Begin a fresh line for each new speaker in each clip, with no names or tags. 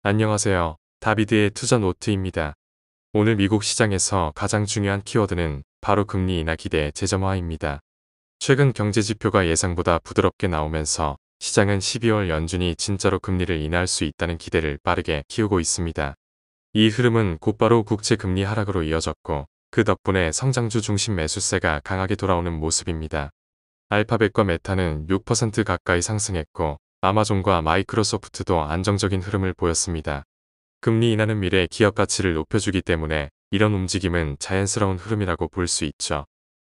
안녕하세요. 다비드의 투자 노트입니다. 오늘 미국 시장에서 가장 중요한 키워드는 바로 금리 인하 기대 재점화입니다. 최근 경제 지표가 예상보다 부드럽게 나오면서 시장은 12월 연준이 진짜로 금리를 인하할 수 있다는 기대를 빠르게 키우고 있습니다. 이 흐름은 곧바로 국채 금리 하락으로 이어졌고 그 덕분에 성장주 중심 매수세가 강하게 돌아오는 모습입니다. 알파벳과 메타는 6% 가까이 상승했고 아마존과 마이크로소프트도 안정적인 흐름을 보였습니다. 금리 인하는 미래 기업 가치를 높여주기 때문에 이런 움직임은 자연스러운 흐름이라고 볼 수 있죠.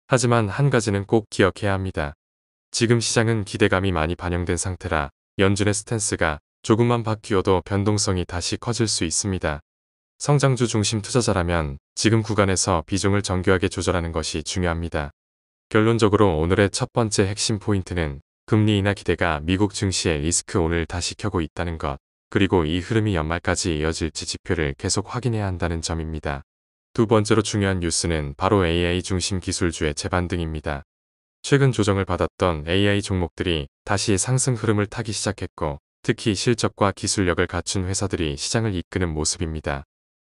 하지만 한 가지는 꼭 기억해야 합니다. 지금 시장은 기대감이 많이 반영된 상태라 연준의 스탠스가 조금만 바뀌어도 변동성이 다시 커질 수 있습니다. 성장주 중심 투자자라면 지금 구간에서 비중을 정교하게 조절하는 것이 중요합니다. 결론적으로 오늘의 첫 번째 핵심 포인트는 금리 인하 기대가 미국 증시의 리스크 온을 다시 켜고 있다는 것, 그리고 이 흐름이 연말까지 이어질지 지표를 계속 확인해야 한다는 점입니다. 두 번째로 중요한 뉴스는 바로 AI 중심 기술주의 재반등입니다. 최근 조정을 받았던 AI 종목들이 다시 상승 흐름을 타기 시작했고, 특히 실적과 기술력을 갖춘 회사들이 시장을 이끄는 모습입니다.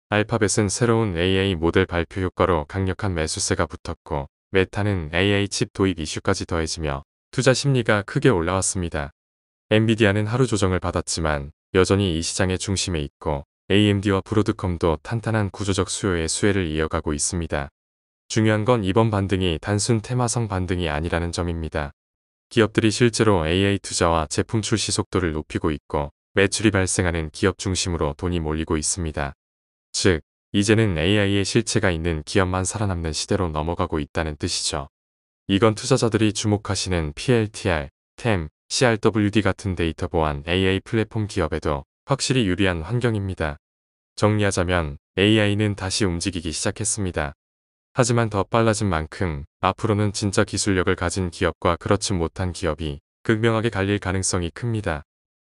알파벳은 새로운 AI 모델 발표 효과로 강력한 매수세가 붙었고, 메타는 AI 칩 도입 이슈까지 더해지며 투자 심리가 크게 올라왔습니다. 엔비디아는 하루 조정을 받았지만 여전히 이 시장의 중심에 있고 AMD와 브로드컴도 탄탄한 구조적 수요의 수혜를 이어가고 있습니다. 중요한 건 이번 반등이 단순 테마성 반등이 아니라는 점입니다. 기업들이 실제로 AI 투자와 제품 출시 속도를 높이고 있고 매출이 발생하는 기업 중심으로 돈이 몰리고 있습니다. 즉, 이제는 AI의 실체가 있는 기업만 살아남는 시대로 넘어가고 있다는 뜻이죠. 이건 투자자들이 주목하시는 PLTR, TEM, CRWD 같은 데이터 보안 AI 플랫폼 기업에도 확실히 유리한 환경입니다. 정리하자면 AI는 다시 움직이기 시작했습니다. 하지만 더 빨라진 만큼 앞으로는 진짜 기술력을 가진 기업과 그렇지 못한 기업이 극명하게 갈릴 가능성이 큽니다.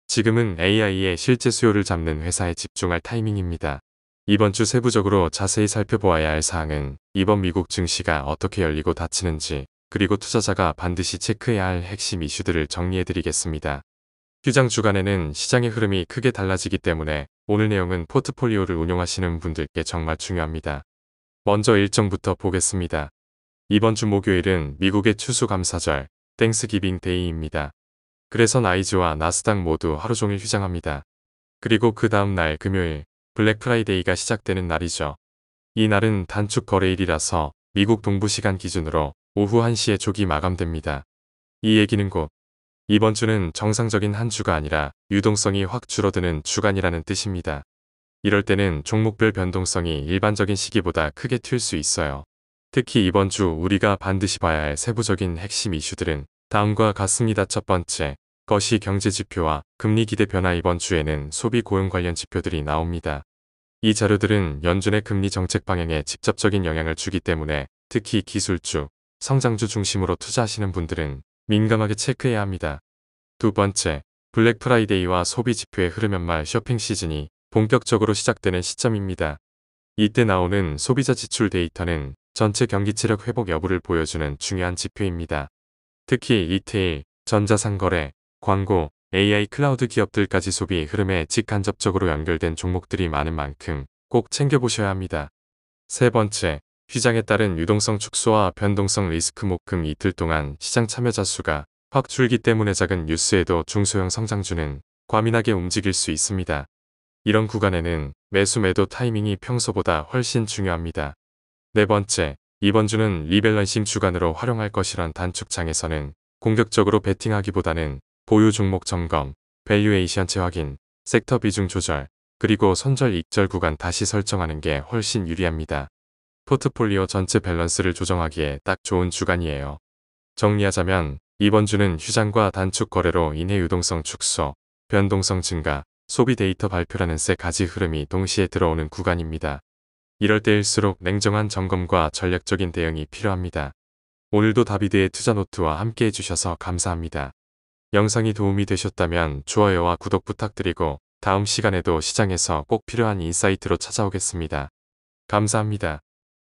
지금은 AI의 실제 수요를 잡는 회사에 집중할 타이밍입니다. 이번 주 세부적으로 자세히 살펴보아야 할 사항은 이번 미국 증시가 어떻게 열리고 닫히는지, 그리고 투자자가 반드시 체크해야 할 핵심 이슈들을 정리해드리겠습니다. 휴장 주간에는 시장의 흐름이 크게 달라지기 때문에 오늘 내용은 포트폴리오를 운용하시는 분들께 정말 중요합니다. 먼저 일정부터 보겠습니다. 이번 주 목요일은 미국의 추수감사절, 땡스기빙 데이입니다. 그래서 나이지와 나스닥 모두 하루 종일 휴장합니다. 그리고 그 다음 날 금요일, 블랙 프라이데이가 시작되는 날이죠. 이 날은 단축 거래일이라서 미국 동부 시간 기준으로 오후 1시에 조기 마감됩니다. 이 얘기는 곧 이번 주는 정상적인 한 주가 아니라 유동성이 확 줄어드는 주간이라는 뜻입니다. 이럴 때는 종목별 변동성이 일반적인 시기보다 크게 튈 수 있어요. 특히 이번 주 우리가 반드시 봐야 할 세부적인 핵심 이슈들은 다음과 같습니다. 첫 번째, 거시 경제 지표와 금리 기대 변화. 이번 주에는 소비 고용 관련 지표들이 나옵니다. 이 자료들은 연준의 금리 정책 방향에 직접적인 영향을 주기 때문에 특히 기술주, 성장주 중심으로 투자하시는 분들은 민감하게 체크해야 합니다. 두 번째, 블랙 프라이데이와 소비 지표의 흐름. 연말 쇼핑 시즌이 본격적으로 시작되는 시점입니다. 이때 나오는 소비자 지출 데이터는 전체 경기 체력 회복 여부를 보여주는 중요한 지표입니다. 특히 리테일, 전자상거래, 광고, AI 클라우드 기업들까지 소비 흐름에 직간접적으로 연결된 종목들이 많은 만큼 꼭 챙겨보셔야 합니다. 세 번째, 휴장에 따른 유동성 축소와 변동성 리스크. 목금 이틀 동안 시장 참여자 수가 확 줄기 때문에 작은 뉴스에도 중소형 성장주는 과민하게 움직일 수 있습니다. 이런 구간에는 매수 매도 타이밍이 평소보다 훨씬 중요합니다. 네 번째, 이번 주는 리밸런싱 주간으로 활용할 것이란 단축장에서는 공격적으로 베팅하기보다는 보유 종목 점검, 밸류에이션 재확인, 섹터 비중 조절, 그리고 손절 익절 구간 다시 설정하는 게 훨씬 유리합니다. 포트폴리오 전체 밸런스를 조정하기에 딱 좋은 주간이에요. 정리하자면 이번 주는 휴장과 단축 거래로 인해 유동성 축소, 변동성 증가, 소비 데이터 발표라는 세 가지 흐름이 동시에 들어오는 구간입니다. 이럴 때일수록 냉정한 점검과 전략적인 대응이 필요합니다. 오늘도 다비드의 투자 노트와 함께 해주셔서 감사합니다. 영상이 도움이 되셨다면 좋아요와 구독 부탁드리고 다음 시간에도 시장에서 꼭 필요한 인사이트로 찾아오겠습니다. 감사합니다.